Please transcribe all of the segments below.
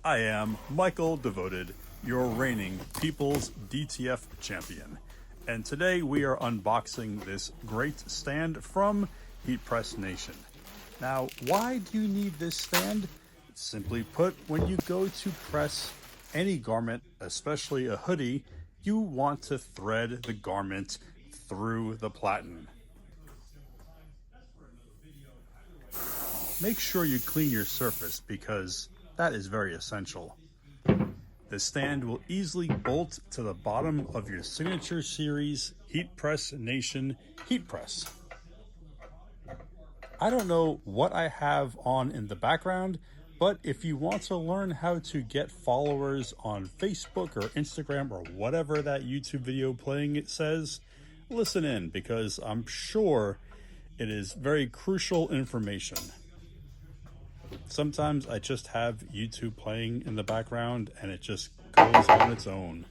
I am Michael Devoted, your reigning People's DTF champion. And today we are unboxing this great stand from Heat Press Nation. Now, why do you need this stand? Simply put, when you go to press any garment, especially a hoodie, you want to thread the garment through the platen. Make sure you clean your surface because that is very essential. The stand will easily bolt to the bottom of your signature series Heat Press Nation heat press. I don't know what I have on in the background, but if you want to learn how to get followers on Facebook or Instagram or whatever that YouTube video playing it says, listen in because I'm sure it is very crucial information. Sometimes I just have YouTube playing in the background and it just goes on its own.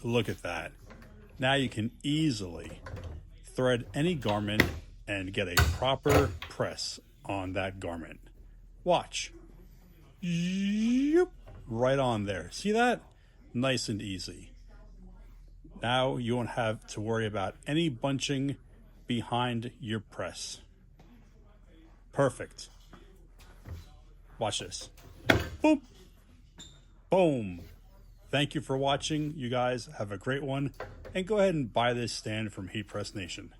Look at that. Now you can easily thread any garment and get a proper press on that garment. Watch. Yep. Right on there. See that? Nice and easy. Now you won't have to worry about any bunching behind your press. Perfect. Watch this. Boom. Boom. Thank you for watching. You guys have a great one. And go ahead and buy this stand from Heat Press Nation.